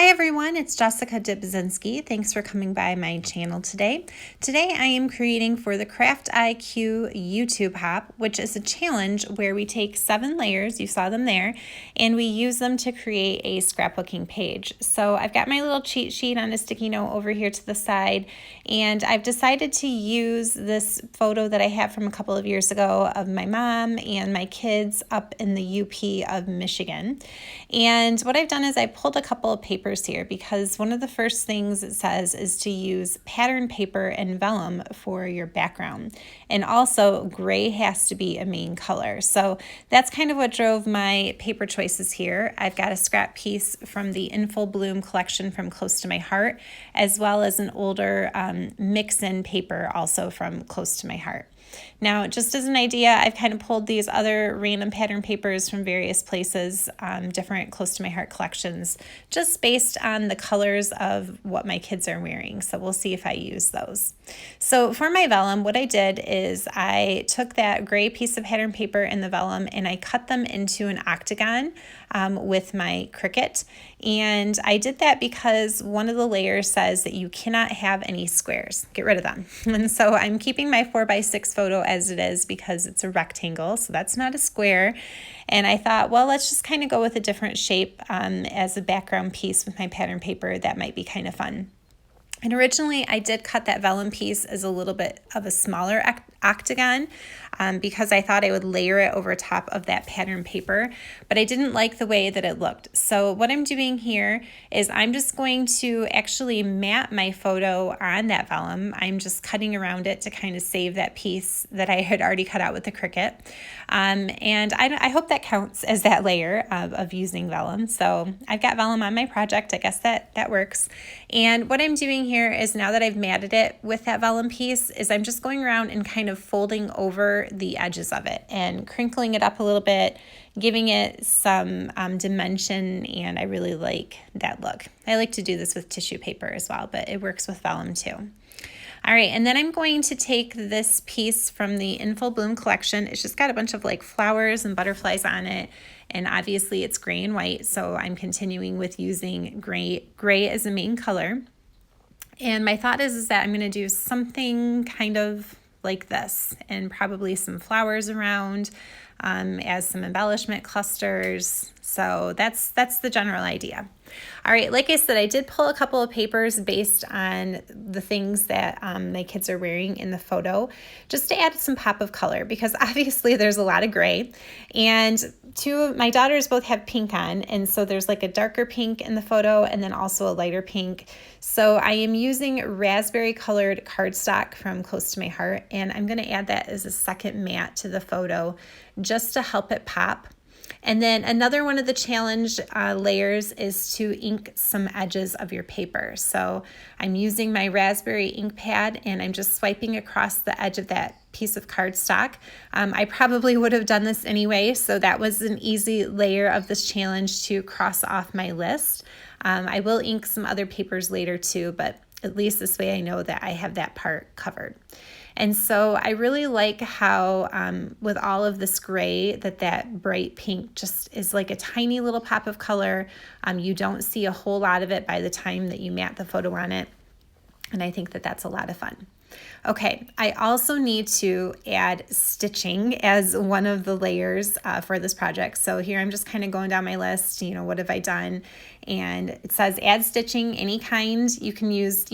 everyone, it's Jessica Dibzinski. Thanks for coming by my channel today. Today I am creating for the Craft IQ YouTube Hop, which is a challenge where we take 7 layers, you saw them there, and we use them to create a scrapbooking page. So I've got my little cheat sheet on a sticky note over here to the side, and I've decided to use this photo that I have from a couple of years ago of my mom and my kids up in the UP of Michigan. And what I've done is I pulled a couple of papers here because one of the first things it says is to use pattern paper and vellum for your background. And also gray has to be a main color. So that's kind of what drove my paper choices here. I've got a scrap piece from the In Full Bloom collection from Close to My Heart, as well as an older mix-in paper also from Close to My Heart. Now, just as an idea, I've kind of pulled these other random pattern papers from various places, different Close to My Heart collections, just based on the colors of what my kids are wearing. So we'll see if I use those. So for my vellum, what I did is I took that gray piece of pattern paper and the vellum and I cut them into an octagon with my Cricut. And I did that because one of the layers says that you cannot have any squares. Get rid of them. And so I'm keeping my 4x6 photo as it is because it's a rectangle, so that's not a square. And I thought, well, let's just kind of go with a different shape as a background piece with my pattern paper. That might be kind of fun. And originally I did cut that vellum piece as a little bit of a smaller octagon because I thought I would layer it over top of that pattern paper, but I didn't like the way that it looked. So what I'm doing here is I'm just going to actually mat my photo on that vellum. I'm just cutting around it to kind of save that piece that I had already cut out with the Cricut. And I hope that counts as that layer of using vellum. So I've got vellum on my project. I guess that works. And what I'm doing here is now that I've matted it with that vellum piece is I'm just going around and kind of folding over the edges of it and crinkling it up a little bit, giving it some dimension, and I really like that look. I like to do this with tissue paper as well, but it works with vellum too. All right, and then I'm going to take this piece from the In Full Bloom collection. It's just got a bunch of like flowers and butterflies on it, and obviously it's gray and white, so I'm continuing with using gray as a main color. And my thought is that I'm going to do something kind of like this, and probably some flowers around as some embellishment clusters. So that's the general idea. All right, like I said, I did pull a couple of papers based on the things that my kids are wearing in the photo, just to add some pop of color, because obviously there's a lot of gray, and my daughters both have pink on, and so there's like a darker pink in the photo and then also a lighter pink. So I am using raspberry colored cardstock from Close to My Heart, and I'm going to add that as a second mat to the photo just to help it pop. And then another one of the challenge layers is to ink some edges of your paper. So I'm using my raspberry ink pad and I'm just swiping across the edge of that piece of cardstock. I probably would have done this anyway, so that was an easy layer of this challenge to cross off my list. I will ink some other papers later too, but at least this way I know that I have that part covered. And so I really like how with all of this gray that bright pink just is like a tiny little pop of color. You don't see a whole lot of it by the time that you mat the photo on it. And I think that that's a lot of fun. Okay, I also need to add stitching as one of the layers for this project. So here I'm just kind of going down my list, what have I done? And it says add stitching, any kind. You can use,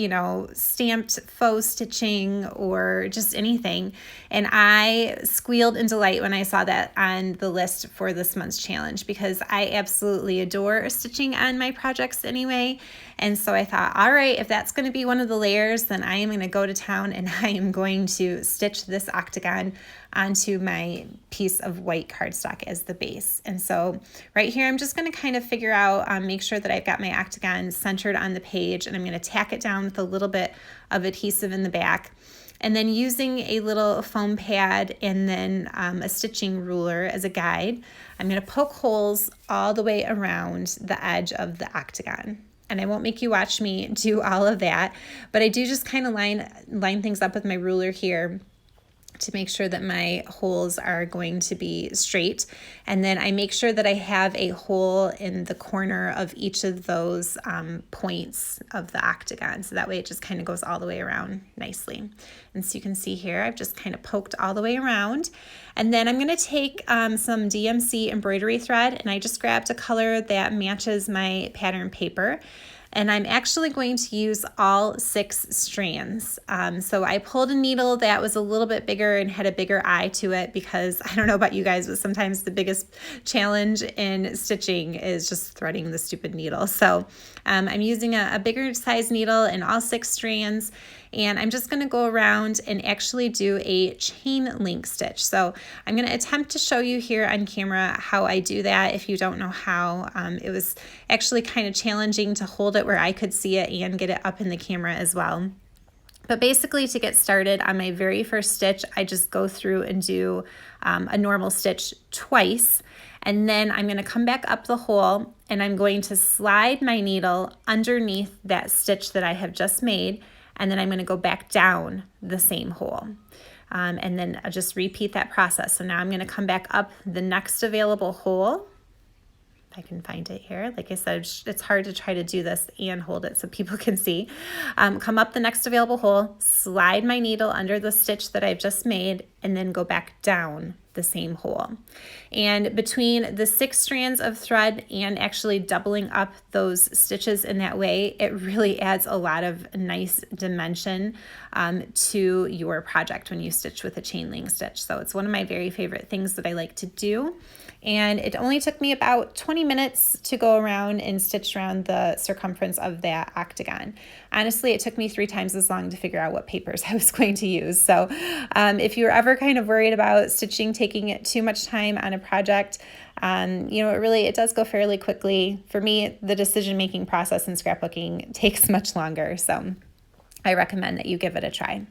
stamped faux stitching or just anything. And I squealed in delight when I saw that on the list for this month's challenge because I absolutely adore stitching on my projects anyway. And so I thought, all right, if that's going to be one of the layers, then I am going to go to town and I am going to stitch this octagon onto my piece of white cardstock as the base. And so right here, I'm just going to kind of figure out, make sure that I've got my octagon centered on the page, and I'm going to tack it down with a little bit of adhesive in the back. And then using a little foam pad and then a stitching ruler as a guide, I'm going to poke holes all the way around the edge of the octagon. And I won't make you watch me do all of that, but I do just kind of line things up with my ruler here. to make sure that my holes are going to be straight. And then I make sure that I have a hole in the corner of each of those points of the octagon. So that way it just kind of goes all the way around nicely. And so you can see here, I've just kind of poked all the way around. And then I'm going to take some DMC embroidery thread, and I just grabbed a color that matches my pattern paper. And I'm actually going to use all 6 strands. So I pulled a needle that was a little bit bigger and had a bigger eye to it, because I don't know about you guys, but sometimes the biggest challenge in stitching is just threading the stupid needle. So I'm using a bigger size needle and all 6 strands. And I'm just going to go around and actually do a chain link stitch. So I'm going to attempt to show you here on camera how I do that. If you don't know how, it was actually kind of challenging to hold it where I could see it and get it up in the camera as well. But basically, to get started on my very first stitch, I just go through and do a normal stitch twice. And then I'm going to come back up the hole, and I'm going to slide my needle underneath that stitch that I have just made. And then I'm going to go back down the same hole. And then I'll just repeat that process. So now I'm going to come back up the next available hole. If I can find it here. Like I said, it's hard to try to do this and hold it so people can see. Come up the next available hole, slide my needle under the stitch that I've just made, and then go back down the same hole. And between the 6 strands of thread and actually doubling up those stitches in that way, it really adds a lot of nice dimension to your project when you stitch with a chain link stitch. So it's one of my very favorite things that I like to do. And it only took me about 20 minutes to go around and stitch around the circumference of that octagon. Honestly, it took me 3 times as long to figure out what papers I was going to use. So if you're ever kind of worried about stitching taking it too much time on a project, it does go fairly quickly. For me, the decision-making process in scrapbooking takes much longer. So I recommend that you give it a try.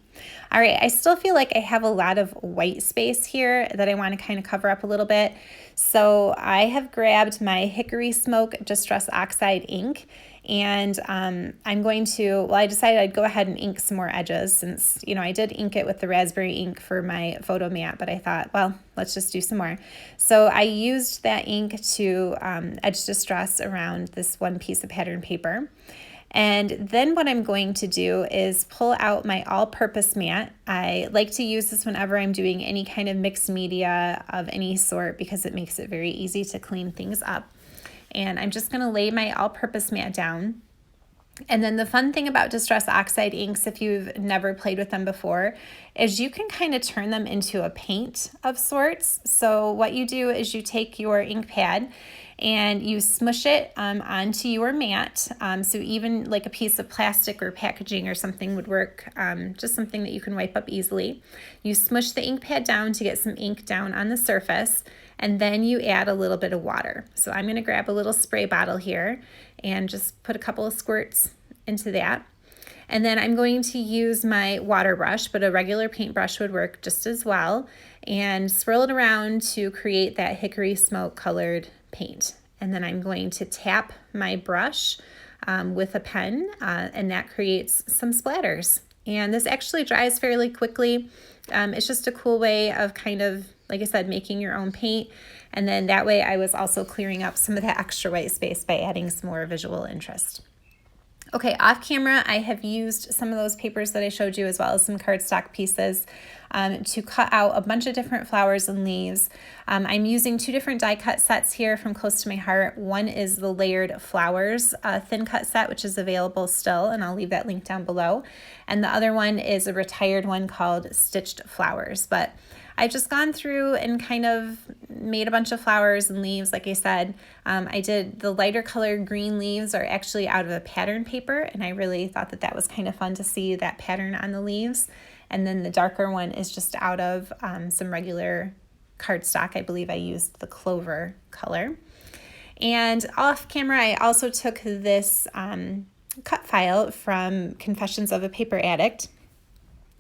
All right, I still feel like I have a lot of white space here that I want to kind of cover up a little bit. So I have grabbed my Hickory Smoke Distress Oxide ink, and I decided I'd go ahead and ink some more edges, since, I did ink it with the raspberry ink for my photo mat, but I thought, well, let's just do some more. So I used that ink to edge distress around this one piece of pattern paper. And then what I'm going to do is pull out my all-purpose mat. I like to use this whenever I'm doing any kind of mixed media of any sort, because it makes it very easy to clean things up. And I'm just going to lay my all-purpose mat down. And then the fun thing about Distress Oxide inks, if you've never played with them before, is you can kind of turn them into a paint of sorts. So what you do is you take your ink pad and you smush it onto your mat. So even like a piece of plastic or packaging or something would work, just something that you can wipe up easily. You smush the ink pad down to get some ink down on the surface, and then you add a little bit of water. So I'm going to grab a little spray bottle here and just put a couple of squirts into that. And then I'm going to use my water brush, but a regular paintbrush would work just as well, and swirl it around to create that hickory smoke colored paint. And then I'm going to tap my brush with a pen, and that creates some splatters. And this actually dries fairly quickly. It's just a cool way of kind of, like I said, making your own paint. And then that way I was also clearing up some of that extra white space by adding some more visual interest. Okay, off camera, I have used some of those papers that I showed you, as well as some cardstock pieces, to cut out a bunch of different flowers and leaves. I'm using 2 different die cut sets here from Close to My Heart. One is the Layered Flowers thin cut set, which is available still, and I'll leave that link down below. And the other one is a retired one called Stitched Flowers. But I've just gone through and kind of made a bunch of flowers and leaves. Like I said, I did the lighter colored green leaves are actually out of a pattern paper, and I really thought that that was kind of fun to see that pattern on the leaves. And then the darker one is just out of some regular cardstock. I believe I used the clover color. And off camera, I also took this cut file from Confessions of a Paper Addict.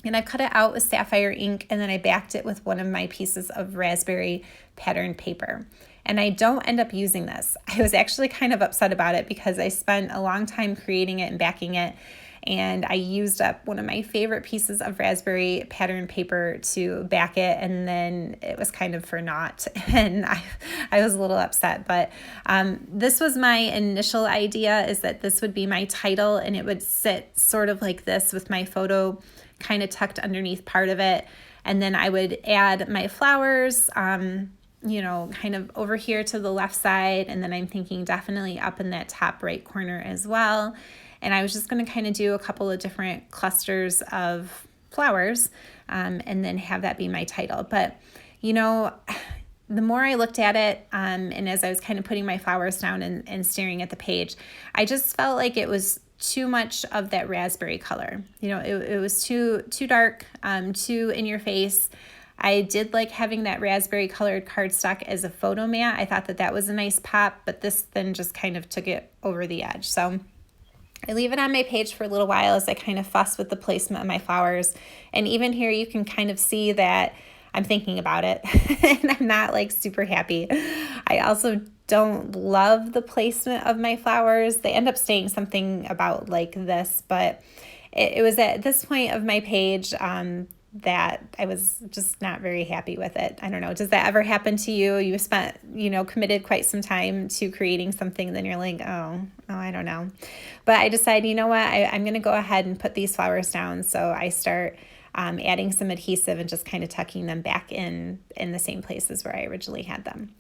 And I cut it out with sapphire ink, and then I backed it with one of my pieces of raspberry pattern paper. And I don't end up using this. I was actually kind of upset about it because I spent a long time creating it and backing it. and I used up one of my favorite pieces of raspberry pattern paper to back it, and then it was kind of for naught, and I was a little upset. But this was my initial idea, is that this would be my title, and it would sit sort of like this with my photo kind of tucked underneath part of it, and then I would add my flowers, you know, kind of over here to the left side, and then I'm thinking definitely up in that top right corner as well. And I was just going to kind of do a couple of different clusters of flowers, and then have that be my title. But, you know, the more I looked at it, and as I was kind of putting my flowers down and staring at the page, I just felt like it was too much of that raspberry color. You know, it was too dark, too in your face. I did like having that raspberry colored cardstock as a photo mat. I thought that that was a nice pop, but this then just kind of took it over the edge. So I leave it on my page for a little while as I kind of fuss with the placement of my flowers. And even here you can kind of see that I'm thinking about it and I'm not like super happy. I also don't love the placement of my flowers. They end up staying something about like this, but it was at this point of my page that I was just not very happy with it. I don't know. Does that ever happen to you? You spent, you know, committed quite some time to creating something, and then you're like, oh, I don't know. But I decided, you know what, I'm going to go ahead and put these flowers down. So I start adding some adhesive and just kind of tucking them back in the same places where I originally had them.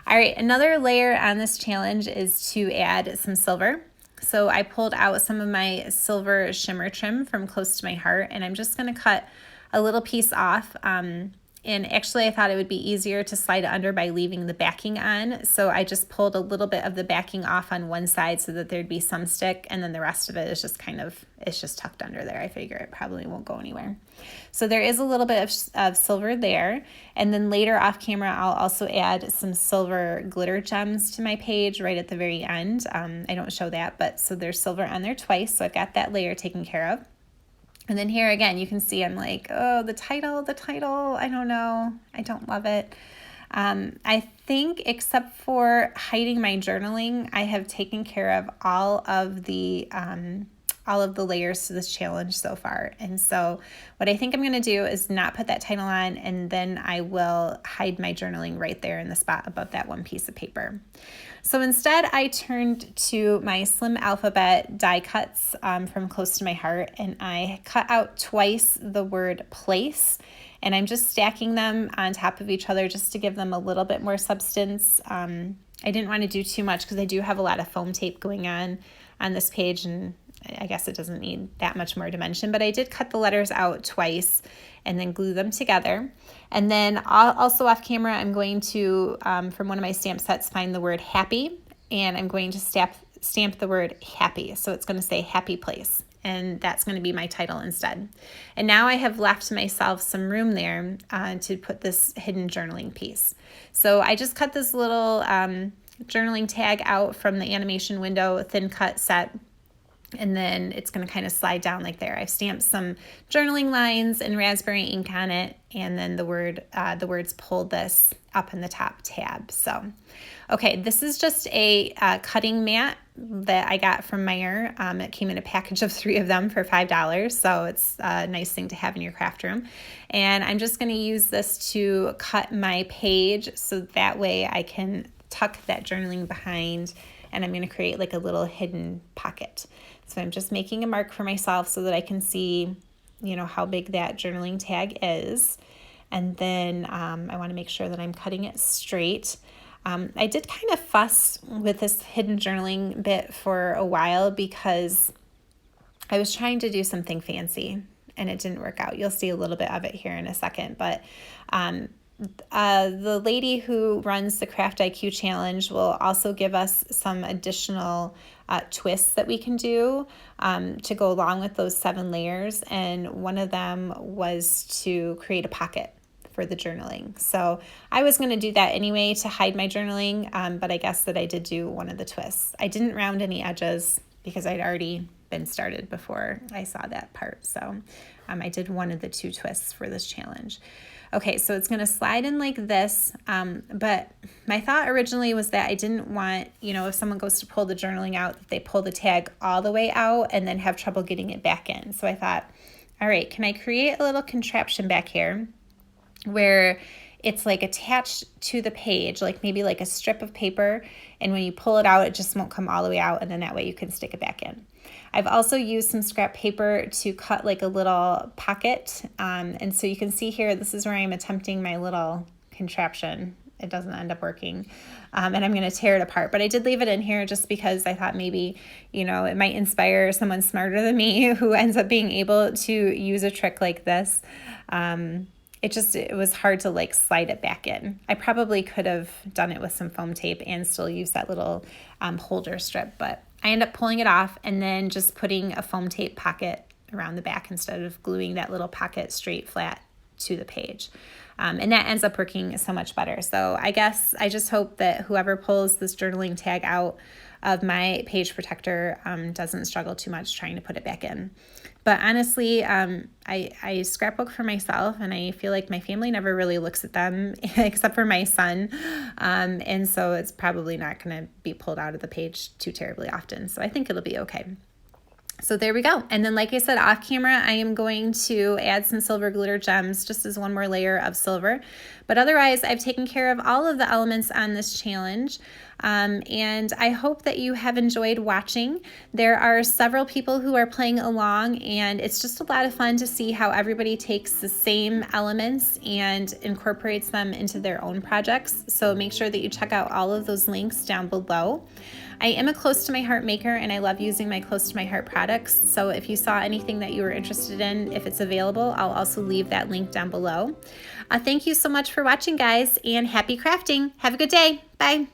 All right, another layer on this challenge is to add some silver. So I pulled out some of my silver shimmer trim from Close to My Heart, and I'm just going to cut a little piece off. And actually I thought it would be easier to slide it under by leaving the backing on. So I just pulled a little bit of the backing off on one side so that there'd be some stick, and then the rest of it is just kind of, it's just tucked under there. I figure it probably won't go anywhere. So there is a little bit of silver there. And then later off camera, I'll also add some silver glitter gems to my page right at the very end. I don't show that, but so there's silver on there twice. So I've got that layer taken care of. And then here again, you can see I'm like, oh, the title, I don't know. I don't love it. I think except for hiding my journaling, I have taken care of all of the layers to this challenge so far. And so what I think I'm going to do is not put that title on, and then I will hide my journaling right there in the spot above that one piece of paper. So instead, I turned to my Slim Alphabet die cuts from Close to My Heart, and I cut out twice the word place, and I'm just stacking them on top of each other just to give them a little bit more substance. I didn't want to do too much because I do have a lot of foam tape going on this page, and I guess it doesn't need that much more dimension, but I did cut the letters out twice and then glue them together. And then also off camera, I'm going to, from one of my stamp sets, find the word happy, and I'm going to stamp the word happy. So it's going to say happy place, and that's going to be my title instead. And now I have left myself some room there to put this hidden journaling piece. So I just cut this little journaling tag out from the animation window thin cut set, and then it's going to kind of slide down like there. I've stamped some journaling lines and raspberry ink on it, and then the words pulled this up in the top tab. So, okay, this is just a cutting mat that I got from Meyer. It came in a package of 3 of them for $5, so it's a nice thing to have in your craft room. And I'm just going to use this to cut my page so that way I can tuck that journaling behind, and I'm going to create like a little hidden pocket. So I'm just making a mark for myself so that I can see, you know, how big that journaling tag is. And then I want to make sure that I'm cutting it straight. I did kind of fuss with this hidden journaling bit for a while because I was trying to do something fancy and it didn't work out. You'll see a little bit of it here in a second, but the lady who runs the Craft IQ Challenge will also give us some additional twists that we can do to go along with those 7 layers. And one of them was to create a pocket for the journaling. So I was going to do that anyway to hide my journaling, but I guess that I did do one of the twists. I didn't round any edges because I'd already been started before I saw that part. So I did one of the 2 twists for this challenge. Okay, so it's going to slide in like this, but my thought originally was that I didn't want, if someone goes to pull the journaling out, that they pull the tag all the way out and then have trouble getting it back in. So I thought, all right, can I create a little contraption back here where it's like attached to the page, like maybe like a strip of paper, and when you pull it out, it just won't come all the way out, and then that way you can stick it back in. I've also used some scrap paper to cut like a little pocket, and so you can see here, this is where I'm attempting my little contraption. It doesn't end up working, and I'm going to tear it apart, but I did leave it in here just because I thought maybe, it might inspire someone smarter than me who ends up being able to use a trick like this. It was hard to like slide it back in. I probably could have done it with some foam tape and still use that little holder strip, but I end up pulling it off and then just putting a foam tape pocket around the back instead of gluing that little pocket straight flat to the page. And that ends up working so much better. So I guess I just hope that whoever pulls this journaling tag out of my page protector doesn't struggle too much trying to put it back in. But honestly, I scrapbook for myself, and I feel like my family never really looks at them except for my son. And so it's probably not going to be pulled out of the page too terribly often. So I think it'll be okay. So there we go. And then like I said, off camera, I am going to add some silver glitter gems just as one more layer of silver. But otherwise, I've taken care of all of the elements on this challenge. And I hope that you have enjoyed watching. There are several people who are playing along, and it's just a lot of fun to see how everybody takes the same elements and incorporates them into their own projects. So make sure that you check out all of those links down below. I am a Close to My Heart maker, and I love using my Close to My Heart products. So if you saw anything that you were interested in, if it's available, I'll also leave that link down below. Thank you so much for watching, guys, and happy crafting. Have a good day. Bye.